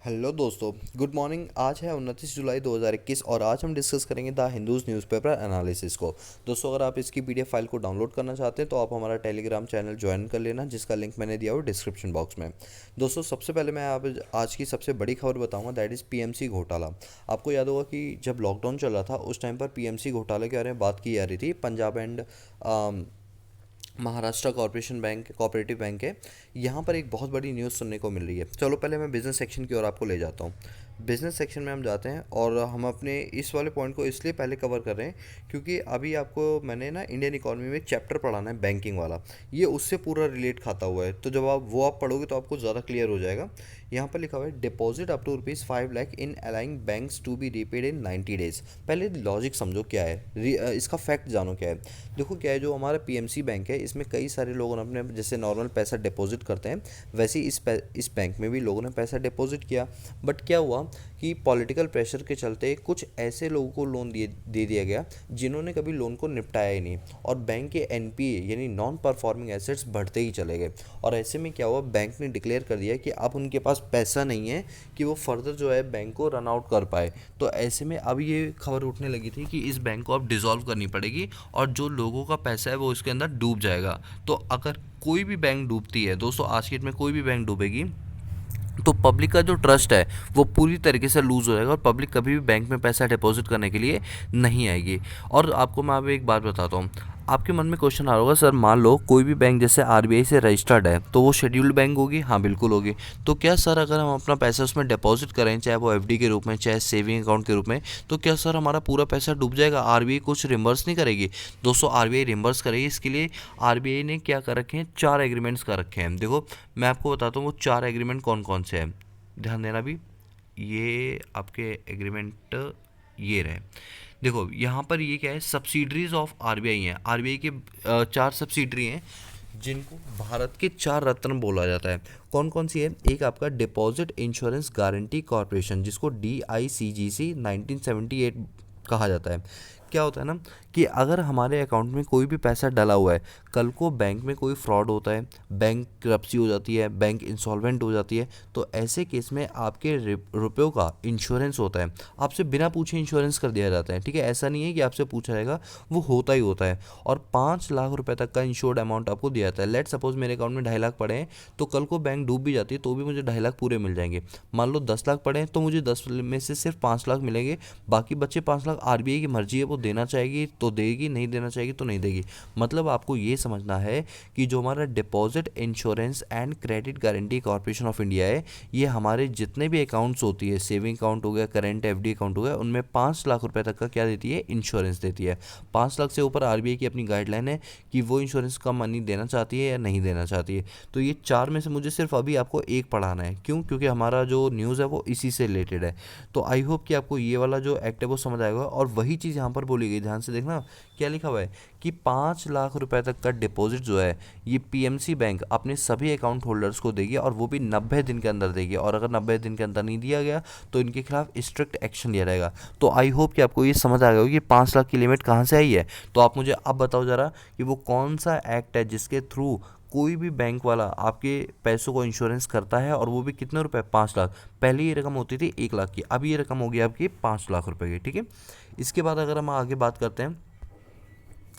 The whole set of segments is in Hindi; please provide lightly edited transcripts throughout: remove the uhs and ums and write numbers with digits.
हेलो दोस्तों, गुड मॉर्निंग। आज है 29 जुलाई 2021 और आज हम डिस्कस करेंगे द हिंदूज़ न्यूज़पेपर एनालिसिस को। दोस्तों, अगर आप इसकी पीडीएफ फाइल को डाउनलोड करना चाहते हैं तो आप हमारा टेलीग्राम चैनल ज्वाइन कर लेना, जिसका लिंक मैंने दिया हुआ डिस्क्रिप्शन बॉक्स में। दोस्तों, सबसे पहले मैं आप आज की सबसे बड़ी खबर बताऊंगा, दैट इज़ पीएमसी घोटाला। आपको याद होगा कि जब लॉकडाउन चल रहा था उस टाइम पर पीएमसी घोटाले के बारे में बात की जा रही थी। Punjab and Maharashtra corporation bank, cooperative bank है। यहाँ पर एक बहुत बड़ी न्यूज़ सुनने को मिल रही है। चलो पहले मैं बिज़नेस सेक्शन की ओर आपको ले जाता हूँ। बिज़नेस सेक्शन में हम जाते हैं और हम अपने इस वाले पॉइंट को इसलिए पहले कवर कर रहे हैं क्योंकि अभी आपको मैंने ना इंडियन इकोनॉमी में एक चैप्टर पढ़ाना है, बैंकिंग वाला। ये उससे पूरा रिलेट खाता हुआ है, तो जब आप पढ़ोगे तो आपको ज़्यादा क्लियर हो जाएगा। यहाँ पर लिखा हुआ है deposit up to ₹5 lakh in ailing banks to be repaid in 90 days. पहले लॉजिक समझो क्या है, इसका फैक्ट जानो क्या है। देखो क्या है, जो हमारा पीएमसी बैंक है इसमें कई सारे लोगों ने अपने जैसे नॉर्मल पैसा डिपॉजिट करते हैं, वैसे ही इस बैंक में भी लोगों ने पैसा डिपॉजिट किया। बट क्या हुआ कि पॉलिटिकल प्रेशर के चलते कुछ ऐसे लोगों को लोन दे दिया गया जिन्होंने कभी लोन को निपटाया ही नहीं, और बैंक के एनपीए यानी नॉन परफॉर्मिंग एसेट्स बढ़ते ही चले गए। और ऐसे में क्या हुआ, बैंक ने डिक्लेयर कर दिया कि अब उनके पास पैसा नहीं है कि वो फर्दर जो है बैंक को रन आउट कर पाए। तो ऐसे में अब ये खबर उठने लगी थी कि इस बैंक को अब डिसॉल्व करनी पड़ेगी और जो लोगों का पैसा है वो इसके अंदर डूब जाएगा। तो अगर कोई भी बैंक डूबती है दोस्तों, आज की डेट में कोई भी बैंक डूबेगी तो पब्लिक का जो ट्रस्ट है वो पूरी तरीके से लूज़ हो जाएगा और पब्लिक कभी भी बैंक में पैसा डिपॉजिट करने के लिए नहीं आएगी। और आपको मैं अब एक बात बताता हूँ, आपके मन में क्वेश्चन आ रहा होगा, सर मान लो कोई भी बैंक जैसे आरबीआई से रजिस्टर्ड है तो वो शेड्यूल्ड बैंक होगी? हाँ बिल्कुल होगी। तो क्या सर अगर हम अपना पैसा उसमें डिपॉजिट करें, चाहे वो एफडी के रूप में चाहे सेविंग अकाउंट के रूप में, तो क्या सर हमारा पूरा पैसा डूब जाएगा? आरबीआई कुछ रिम्बर्स नहीं करेगी? दोस्तों, आरबीआई रिम्बर्स करेगी। इसके लिए आरबीआई ने क्या कर रखे हैं, 4 एग्रीमेंट्स कर रखे हैं। देखो मैं आपको बताता हूँ वो 4 एग्रीमेंट कौन कौन से हैं, ध्यान देना भी। ये आपके एग्रीमेंट ये रहे। देखो यहाँ पर ये क्या है, सब्सिडरीज ऑफ आरबीआई हैं। आरबीआई के 4 सब्सिडरी हैं जिनको भारत के 4 रत्न बोला जाता है। कौन कौन सी है? एक आपका डिपॉजिट इंश्योरेंस गारंटी कॉरपोरेशन, जिसको DICGC 1978 कहा जाता है। क्या होता है ना कि अगर हमारे अकाउंट में कोई भी पैसा डला हुआ है, कल को बैंक में कोई फ्रॉड होता है, बैंक करप्सी हो जाती है, बैंक इंसॉल्वेंट हो जाती है, तो ऐसे केस में आपके रुपयों का इंश्योरेंस होता है। आपसे बिना पूछे इंश्योरेंस कर दिया जाता है, ठीक है? ऐसा नहीं है कि आपसे पूछा जाएगा, वो होता ही होता है। और 5 लाख रुपए तक का इंश्योर्ड अमाउंट आपको दिया जाता है। लेट सपोज मेरे अकाउंट में 2.5 लाख पड़े हैं, तो कल को बैंक डूब भी जाती है तो भी मुझे 2.5 लाख पूरे मिल जाएंगे। मान लो 10 लाख पड़े हैं तो मुझे 10 में से सिर्फ 5 लाख मिलेंगे, बाकी बच्चे 5 लाख आरबीआई की मर्जी है, वो देना चाहेगी तो देगी, नहीं देना चाहेगी तो नहीं देगी। मतलब आपको ये समझना है कि जो हमारा deposit insurance and credit guarantee corporation of India है, ये हमारे जितने भी अकाउंट्स होती है, सेविंग अकाउंट हो गया, करेंट एफडी अकाउंट हो गया, उनमें 5 लाख रुपए तक का क्या देती है, इंश्योरेंस देती है। 5 लाख से ऊपर आरबीआई की अपनी गाइडलाइन है कि वो इंश्योरेंस का मनी देना चाहती है या नहीं देना चाहती है। तो ये 4 में से मुझे सिर्फ अभी आपको एक पढ़ाना है। क्यों? क्योंकि हमारा जो न्यूज़ है वो इसी से रिलेटेड है। तो आई होप कि आपको ये वाला जो एक्ट है वो समझ आएगा। और वही चीज़ यहाँ पर बोली गई, ध्यान से देखना क्या लिखा हुआ है कि 5 लाख रुपए तक का डिपॉजिट जो है ये पीएमसी बैंक अपने सभी अकाउंट होल्डर्स को देगी, और वो भी 90 दिन के अंदर देगी। और अगर 90 दिन के अंदर नहीं दिया गया तो इनके खिलाफ स्ट्रिक्ट एक्शन लिया जाएगा। तो आई होप कि आपको ये समझ आ गया होगा कि 5 लाख की लिमिट कहाँ से आई है। तो आप मुझे अब बताओ ज़रा कि वो कौन सा एक्ट है जिसके थ्रू कोई भी बैंक वाला आपके पैसों को इंश्योरेंस करता है, और वो भी कितने रुपए, 5 लाख। पहले ये रकम होती थी 1 लाख की, अब ये रकम होगी आपकी 5 लाख रुपए की, ठीक है? इसके बाद अगर हम आगे बात करते हैं,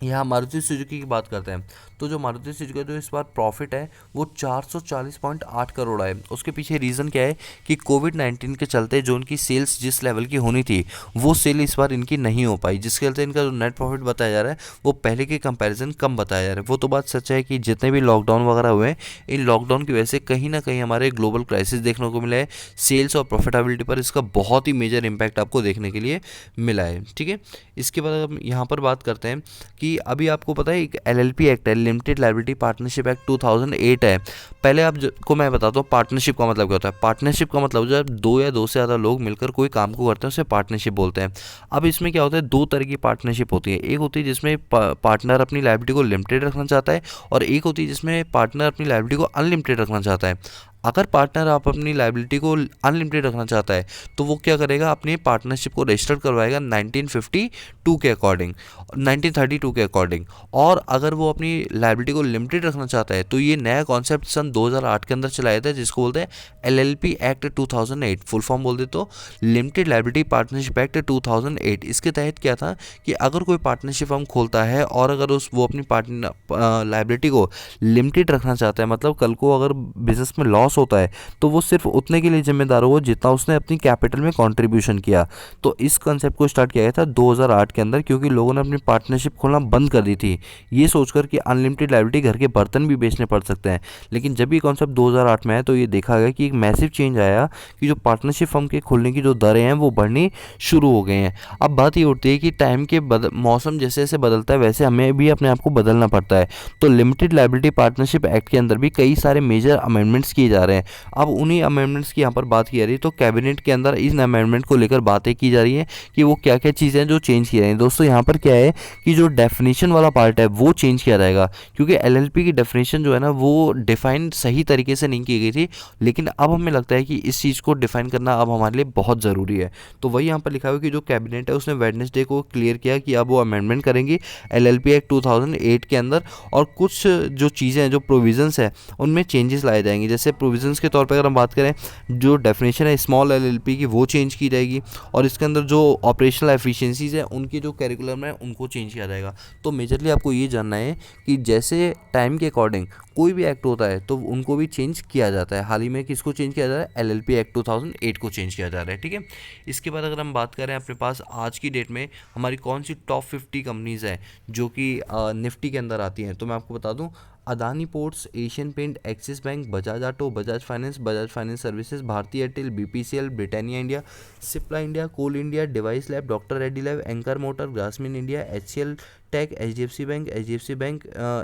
यहाँ मारुति सुजुकी की बात करते हैं, तो जो मारुति सुजुकी का जो इस बार प्रॉफिट है वो 440.8 करोड़ है। उसके पीछे रीज़न क्या है कि कोविड-19 के चलते जो उनकी सेल्स जिस लेवल की होनी थी वो सेल इस बार इनकी नहीं हो पाई, जिसके चलते इनका जो नेट प्रॉफिट बताया जा रहा है वो पहले के कंपैरिजन कम बताया जा रहा है। वो तो बात सच है कि जितने भी लॉकडाउन वगैरह हुए हैं, इन लॉकडाउन की वजह से कहीं ना कहीं हमारे ग्लोबल क्राइसिस देखने को मिला है। सेल्स और प्रॉफिटेबिलिटी पर इसका बहुत ही मेजर इम्पैक्ट आपको देखने के लिए मिला है, ठीक है? इसके बाद हम यहाँ पर बात करते हैं कि अभी आपको पता है एक एलएलपी एक्ट है, लिमिटेड लायबिलिटी पार्टनरशिप एक्ट 2008 है। पहले आपको मैं बताता हूँ पार्टनरशिप का मतलब क्या होता है। पार्टनरशिप का मतलब जब 2 या 2 से ज़्यादा लोग मिलकर कोई काम को करते हैं उसे पार्टनरशिप बोलते हैं। अब इसमें क्या होता है, 2 तरह की पार्टनरशिप होती है। एक होती है जिसमें पार्टनर अपनी लायबिलिटी को लिमिटेड रखना चाहता है, और एक होती है जिसमें पार्टनर अपनी लायबिलिटी को अनलिमिटेड रखना चाहता है। अगर पार्टनर आप अपनी लाइबिलिटी को अनलिमिटेड रखना चाहता है तो वो क्या करेगा, अपनी पार्टनरशिप को रजिस्टर करवाएगा 1952 के अकॉर्डिंग, 1932 के अकॉर्डिंग। और अगर वो अपनी लाइबिलिटी को लिमिटेड रखना चाहता है तो ये नया कॉन्सेप्ट सन 2008 के अंदर चलाया था, जिसको बोलते हैं LLP एक्ट 2008, फुल फॉर्म बोल दे तो लिमिटेड लाइबिलिटी पार्टनरशिप एक्ट 2008। इसके तहत क्या था कि अगर कोई पार्टनरशिप फर्म खोलता है और अगर वो अपनी पार्टनर लाइबिलिटी को लिमिटेड रखना चाहता है, मतलब कल को अगर बिजनेस में लॉस होता है तो वो सिर्फ उतने के लिए जिम्मेदार होगा जितना उसने अपनी कैपिटल में कंट्रीब्यूशन किया। तो इस कंसेप्ट को स्टार्ट किया गया था 2008 के अंदर, क्योंकि लोगों ने अपनी पार्टनरशिप खोलना बंद कर दी थी, ये सोचकर कि अनलिमिटेड लाइबिलिटी घर के बर्तन भी बेचने पड़ सकते हैं। लेकिन जब ये कॉन्सेप्ट 2008 में आया तो ये देखा गया कि एक मैसिव चेंज आया कि जो पार्टनरशिप फर्म के खोलने की जो दरें हैं वो बढ़नी शुरू हो गई हैं। अब बात ये उठती है कि टाइम के मौसम जैसे जैसे बदलता है वैसे हमें भी अपने आप को बदलना पड़ता है। तो लिमिटेड लाइबिलिटी पार्टनरशिप एक्ट के अंदर भी कई सारे मेजर अमेंडमेंट्स किए जा रहे हैं। अब उन्हीं अमेंडमेंट्स की यहाँ पर बात की जा रही है, तो कैबिनेट के अंदर इन अमेंडमेंट को लेकर बातें की जा रही हैं कि वो क्या क्या चीज़ें जो चेंज की जाएंगी। दोस्तों यहाँ पर क्या है कि जो डेफिनेशन वाला पार्ट है वो चेंज किया जाएगा, क्योंकि LLP की डेफिनेशन जो है ना वो डिफाइन सही तरीके से नहीं की गई थी, लेकिन अब हमें लगता है कि इस चीज़ को डिफाइन करना अब हमारे लिए बहुत ज़रूरी है। तो वही यहाँ पर लिखा हुआ है कि जो कैबिनेट है उसने वेडनेसडे को क्लियर किया कि अब वो अमेंडमेंट करेंगी LLP एक्ट 2008 के अंदर, और कुछ जो चीज़ें हैं, जो प्रोविजंस है उनमें चेंजेस लाए जाएंगे। जैसे प्रोविजंस के तौर पर अगर हम बात करें, जो डेफिनेशन है स्मॉल LLP की वो चेंज की जाएगी, और इसके अंदर जो ऑपरेशनल एफिशिएंसीज है उनकी जो कैरिकुलम है उनको चेंज किया जाएगा। तो मेजरली आपको ये जानना है कि जैसे टाइम के अकॉर्डिंग कोई भी एक्ट होता है तो उनको भी चेंज किया जाता है। हाल ही में किसको चेंज किया जा रहा है, LLP एक्ट 2008 को चेंज किया जा रहा है, ठीक है। इसके बाद अगर हम बात करें अपने पास आज की डेट में हमारी कौन सी टॉप 50 कंपनीज़ हैं जो कि निफ्टी के अंदर आती हैं, तो मैं आपको बता दूं, Adani Ports, Asian Paint, Axis Bank, Bajaj Auto, Bajaj Finance Services, Bharti Airtel, BPCL, Britannia India, Cipla India, Coal India, Divis Lab, doctor Reddy Lab, एंकर Motor, Grasim India, HCL tech,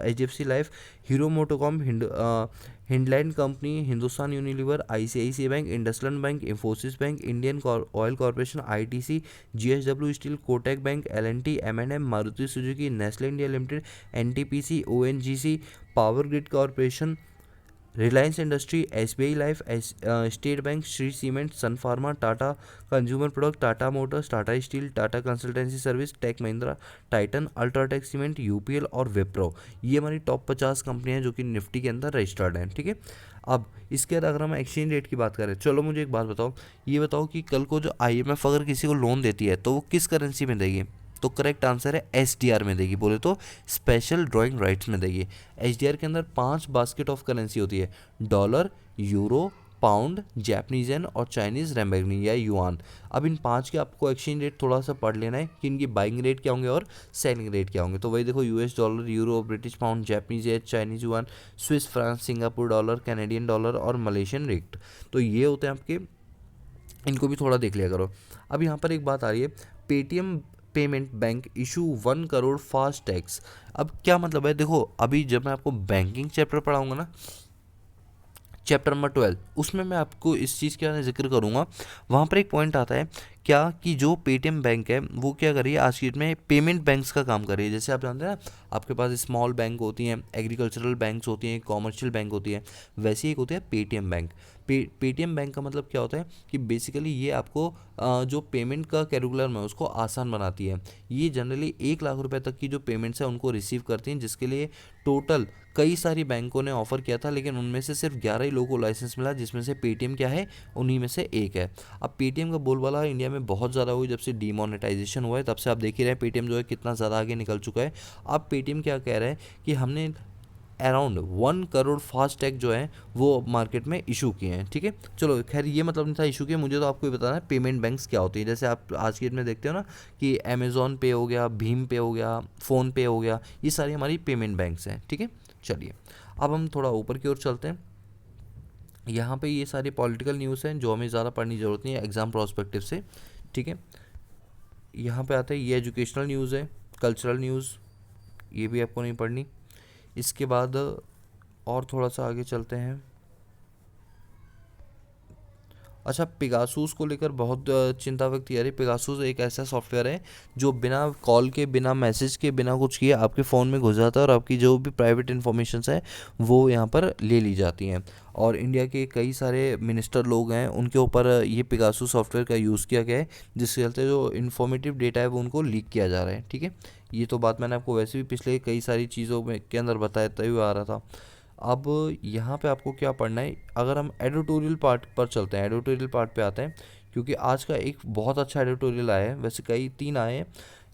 HDFC life, Hero MotoCorp, Hindalco company, Hindustan Unilever, ICICI bank, IndusInd bank, Infosys bank, Indian Oil Corporation, ITC, GSW steel, Kotak bank, L&T, M&M, Maruti Suzuki, Nestle India Limited, NTPC, ONGC, Power Grid Corporation, Reliance industry, SBI life, State Bank, Shree Cement, Sun Pharma, Tata Consumer Product, Tata Motors, Tata Steel, Tata Consultancy Service, Tech Mahindra, Titan, UltraTech Cement, UPL और विप्रो। ये हमारी टॉप 50 कंपनियां हैं जो कि निफ्टी के अंदर रजिस्टर्ड हैं, ठीक है। अब इसके बाद अगर हम एक्सचेंज रेट की बात करें, चलो मुझे एक बात बताओ, ये बताओ कि कल को जो IMF अगर किसी को लोन देती है तो वो किस करेंसी में देगी, तो करेक्ट आंसर है SDR में देगी, बोले तो स्पेशल ड्राइंग राइट्स में देगी। SDR के अंदर 5 बास्केट ऑफ करेंसी होती है, dollar, euro, pound, Japanese yen और चाइनीज़ रेम्बेगनी या युआन। अब इन 5 के आपको एक्सचेंज रेट थोड़ा सा पढ़ लेना है कि इनकी बाइंग रेट क्या होंगे और सेलिंग रेट क्या होंगे। तो वही देखो, US dollar, euro, British pound, Japanese yen, Chinese yuan, Swiss France, Singapore dollar, Canadian dollar और मलेशियन रिंगिट। तो ये होते हैं आपके, इनको भी थोड़ा देख लिया करो। अब यहाँ पर एक बात आ रही है, Paytm payment bank issue 1 crore fast tags. अब क्या मतलब है, देखो अभी जब मैं आपको बैंकिंग चैप्टर पढ़ाऊंगा ना, चैप्टर नंबर 12, उसमें मैं आपको इस चीज़ के बारे में जिक्र करूँगा। वहाँ पर एक पॉइंट आता है क्या कि जो पेटीएम बैंक है वो क्या कर रही है आज की डेट में, पेमेंट बैंक्स का काम कर रही है। जैसे आप जानते हैं ना, आपके पास स्मॉल बैंक होती हैं, एग्रीकल्चरल बैंक्स होती हैं, कॉमर्शियल बैंक होती है, वैसे एक होती है पेटीएम बैंक। पेटीएम बैंक का मतलब क्या होता है कि बेसिकली ये आपको जो पेमेंट का कैरिकुलम है उसको आसान बनाती है। ये जनरली 1 लाख रुपए तक की जो पेमेंट्स है उनको रिसीव करती हैं, जिसके लिए टोटल कई सारी बैंकों ने ऑफर किया था, लेकिन उनमें से सिर्फ 11 ही लोगों को लाइसेंस मिला, जिसमें से पेटीएम क्या है, उन्हीं में से एक है। अब पेटीएम का बोलबाला इंडिया में बहुत ज़्यादा हुई, जब से डीमोनेटाइजेशन हुआ है तब से आप देख ही रहे हैं पेटीएम जो है कितना ज़्यादा आगे निकल चुका है। अब पेटीएम क्या कह रहा है कि हमने अराउंड 1 करोड़ फास्ट टैग जो है वो मार्केट में इशू किए हैं, ठीक है। चलो खैर, ये मतलब नहीं था इशू किया, मुझे तो आपको ये बताना है पेमेंट बैंक्स क्या होती है। जैसे आप आज की डेट में देखते हो ना कि अमेज़ॉन पे हो गया, भीम पे हो गया, फ़ोन पे हो गया, ये सारी हमारी पेमेंट बैंक्स हैं, ठीक है। चलिए अब हम थोड़ा ऊपर की ओर चलते हैं। यहाँ पे ये सारे पॉलिटिकल न्यूज़ हैं जो हमें ज़्यादा पढ़ने की ज़रूरत नहीं है एग्ज़ाम प्रोस्पेक्टिव से, ठीक है। यहाँ पे आते हैं, ये एजुकेशनल न्यूज़ है, कल्चरल न्यूज़, ये भी आपको नहीं पढ़नी। इसके बाद और थोड़ा सा आगे चलते हैं, अच्छा, पेगासूस को लेकर बहुत चिंता व्यक्त की जा रही है। पेगासूस एक ऐसा सॉफ्टवेयर है जो बिना कॉल के, बिना मैसेज के, बिना कुछ किए आपके फ़ोन में घुस जाता है और आपकी जो भी प्राइवेट इन्फॉर्मेशंस है वो यहाँ पर ले ली जाती हैं। और इंडिया के कई सारे मिनिस्टर लोग हैं, उनके ऊपर ये पेगासूस सॉफ्टवेयर का यूज़ किया गया है, जिसके चलते जो इन्फॉर्मेटिव डेटा है वो उनको लीक किया जा रहा है। ठीक है, ये तो बात मैंने आपको वैसे भी पिछले कई सारी चीज़ों में के अंदर बताते हुए आ रहा था। अब यहाँ पे आपको क्या पढ़ना है, अगर हम एडिटोरियल पार्ट पर चलते हैं, एडिटोरियल पार्ट पे आते हैं, क्योंकि आज का एक बहुत अच्छा एडिटोरियल आया है, वैसे कई तीन आए हैं।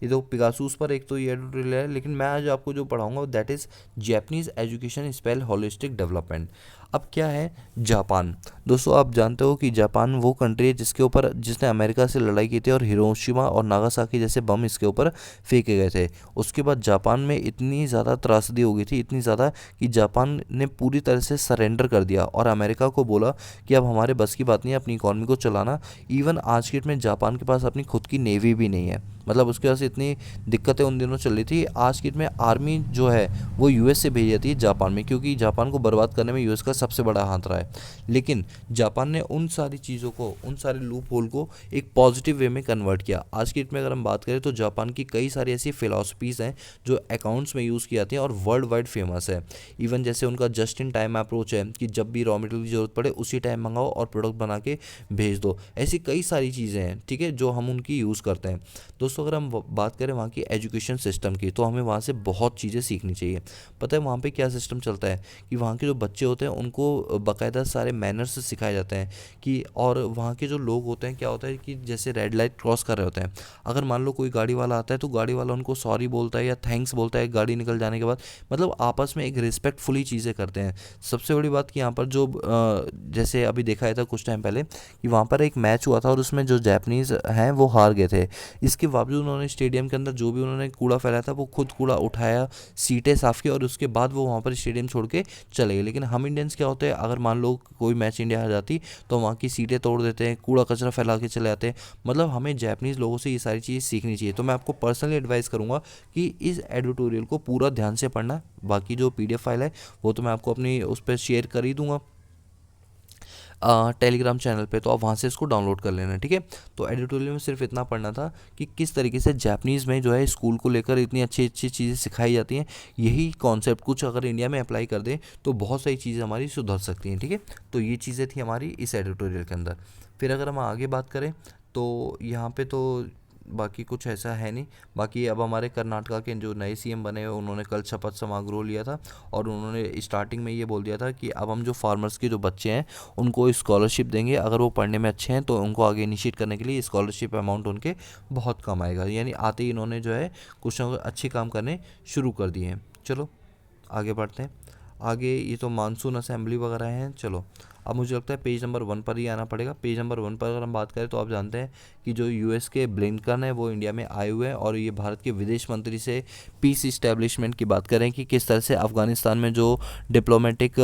ये तो पिगासूस पर एक तो ये एडिटोरियल है, लेकिन मैं आज आपको जो पढ़ाऊंगा that is Japanese education spell holistic development. अब क्या है जापान। दोस्तों आप जानते हो कि जापान वो कंट्री है जिसने अमेरिका से लड़ाई की थी और हिरोशिमा और नागासाकी जैसे बम इसके ऊपर फेंके गए थे। उसके बाद जापान में इतनी ज़्यादा त्रासदी हो गई थी, इतनी ज़्यादा कि जापान ने पूरी तरह से सरेंडर कर दिया और अमेरिका को बोला कि अब हमारे बस की बात नहीं है अपनी इकॉनमी को चलाना। इवन आज के डेट में जापान के पास अपनी खुद की नेवी भी नहीं है, मतलब उसके पास इतनी दिक्कतें उन दिनों चल रही थी। आज की डेट में आर्मी जो है वो यूएस से भेजी जाती है जापान में, क्योंकि जापान को बर्बाद करने में यूएस का सबसे बड़ा हाथ रहा है। लेकिन जापान ने उन सारी चीज़ों को, उन सारे लूप होल को एक पॉजिटिव वे में कन्वर्ट किया। आज की डेट में अगर हम बात करें तो जापान की कई सारी ऐसी फिलॉसफीज़ हैं जो अकाउंट्स में यूज़ की जाती हैं और वर्ल्ड वाइड फेमस है। इवन जैसे उनका जस्ट इन टाइम अप्रोच है कि जब भी रॉ मटेरियल की ज़रूरत पड़े उसी टाइम मंगाओ और प्रोडक्ट बना के भेज दो। ऐसी कई सारी चीज़ें हैं, ठीक है, जो हम उनकी यूज़ करते हैं। दोस्तों अगर हम बात करें वहाँ की एजुकेशन सिस्टम की, तो हमें वहाँ से बहुत चीज़ें सीखनी चाहिए। पता है वहाँ पे क्या सिस्टम चलता है कि वहाँ के जो बच्चे होते हैं उनको बाकायदा सारे मैनर्स सिखाए जाते हैं कि, और वहाँ के जो लोग होते हैं क्या होता है कि जैसे रेड लाइट क्रॉस कर रहे होते हैं, अगर मान लो कोई गाड़ी वाला आता है तो गाड़ी वाला उनको सॉरी बोलता है या थैंक्स बोलता है गाड़ी निकल जाने के बाद, मतलब आपस में एक रिस्पेक्टफुली चीज़ें करते हैं। सबसे बड़ी बात कि यहाँ पर जो जैसे अभी देखा था कुछ टाइम पहले कि वहाँ पर एक मैच हुआ था और उसमें जो जापानीज़ हैं वो हार गए थे। इसके बावजूद उन्होंने स्टेडियम के अंदर जो भी उन्होंने कूड़ा फैलाया था वो खुद कूड़ा उठाया, सीटें साफ़ की और उसके बाद वो वहाँ पर स्टेडियम छोड़ के चले गए। लेकिन हम इंडियंस क्या होते हैं, अगर मान लो कोई मैच इंडिया आ जाती तो वहाँ की सीटें तोड़ देते हैं, कूड़ा कचरा फैला के चले जाते हैं। मतलब हमें जापानीज़ लोगों से ये सारी चीज़ें सीखनी चाहिए। तो मैं आपको पर्सनली एडवाइस करूँगा कि इस एडिटोरियल को पूरा ध्यान से पढ़ना। बाकी जो पीडीएफ फाइल है वो तो मैं आपको अपनी उस पर शेयर कर ही दूंगा टेलीग्राम चैनल पे, तो आप वहाँ से इसको डाउनलोड कर लेना। ठीक है, तो एडिटोरियल में सिर्फ इतना पढ़ना था कि किस तरीके से जापानीज़ में जो है स्कूल को लेकर इतनी अच्छी अच्छी चीज़ें सिखाई जाती हैं। यही कॉन्सेप्ट कुछ अगर इंडिया में अप्लाई कर दें तो बहुत सारी चीज़ें हमारी सुधर सकती हैं। ठीक है, तो ये चीज़ें थी हमारी इस एडिटोरियल के अंदर। फिर अगर हम आगे बात करें तो यहाँ पे तो बाकी कुछ ऐसा है नहीं। बाकी अब हमारे कर्नाटका के जो नए सीएम बने हुए उन्होंने कल शपथ समारोह लिया था और उन्होंने स्टार्टिंग में ये बोल दिया था कि अब हम जो फार्मर्स के जो बच्चे हैं उनको स्कॉलरशिप देंगे, अगर वो पढ़ने में अच्छे हैं तो उनको आगे इनिशिएट करने के लिए स्कॉलरशिप अमाउंट उनके बहुत कम आएगा। यानी आते ही इन्होंने जो है कुछ ना कुछ अच्छे काम करने शुरू कर दिए हैं। चलो आगे बढ़ते हैं। आगे ये तो मानसून असेंबली वगैरह हैं। चलो अब मुझे लगता है पेज नंबर 1 पर ही आना पड़ेगा। पेज नंबर 1 पर अगर हम बात करें तो आप जानते हैं कि जो यूएस के ब्लिंकन है वो इंडिया में आए हुए हैं और ये भारत के विदेश मंत्री से पीस इस्टेब्लिशमेंट की बात करें कि किस तरह से अफ़गानिस्तान में जो डिप्लोमेटिक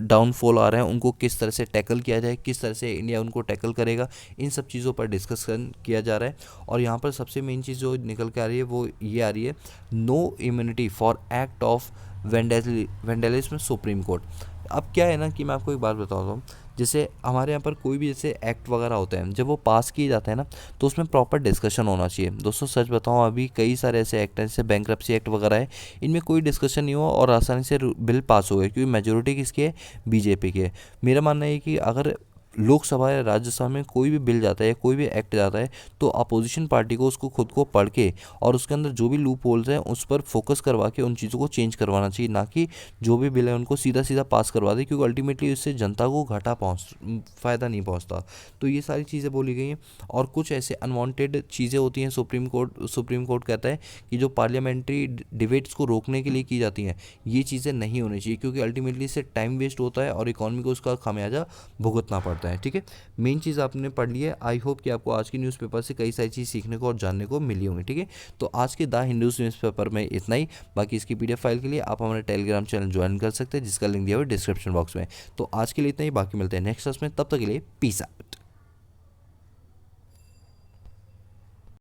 डाउनफॉल आ रहे हैं उनको किस तरह से टैकल किया जाए, किस तरह से इंडिया उनको टैकल करेगा, इन सब चीज़ों पर डिस्कशन किया जा रहा है। और यहाँ पर सबसे मेन चीज़ जो निकल के आ रही है वो ये आ रही है, no immunity for act of vandalism supreme court. अब क्या है ना कि मैं आपको एक बात बताता हूँ, जैसे हमारे यहाँ पर कोई भी जैसे एक्ट वगैरह होते हैं जब वो पास किए जाते हैं ना तो उसमें प्रॉपर डिस्कशन होना चाहिए। दोस्तों सच बताऊँ अभी कई सारे ऐसे एक्ट हैं जैसे बैंक्रप्सी एक्ट वगैरह है, इनमें कोई डिस्कशन नहीं हुआ और आसानी से बिल पास हो गए क्योंकि मेजोरिटी किसकी है, बीजेपी की है। मेरा मानना है कि अगर लोकसभा या राज्यसभा में कोई भी बिल जाता है या कोई भी एक्ट जाता है तो अपोजिशन पार्टी को उसको खुद को पढ़ के और उसके अंदर जो भी लूप होल्स हैं उस पर फोकस करवा के उन चीज़ों को चेंज करवाना चाहिए, ना कि जो भी बिल है उनको सीधा सीधा पास करवा दे, क्योंकि अल्टीमेटली इससे जनता को फ़ायदा नहीं पहुँचता। तो ये सारी चीज़ें बोली गई हैं और कुछ ऐसे अनवांटेड चीज़ें होती हैं। सुप्रीम कोर्ट कहता है कि जो पार्लियामेंट्री डिबेट्स को रोकने के लिए की जाती हैं ये चीज़ें नहीं होनी चाहिए, क्योंकि अल्टीमेटली इससे टाइम वेस्ट होता है और इकॉनमी को उसका खामियाजा भुगतना पड़ता है। ठीक है, मेन चीज़ आपने पढ़ ली है। आई होप कि आपको आज की न्यूज़पेपर से कई सारी चीज़ सीखने को और जानने को मिली होंगी। ठीक है, तो आज के द हिंदूज़ न्यूज़पेपर में इतना ही। बाकी इसकी पीडीएफ फाइल के लिए आप हमारे टेलीग्राम चैनल ज्वाइन कर सकते हैं जिसका लिंक दिया हुआ है डिस्क्रिप्शन बॉक्स में। तो आज के लिए इतना ही, बाकी मिलते हैं नेक्स्ट क्लास में, तब तक के लिए पीस आउट।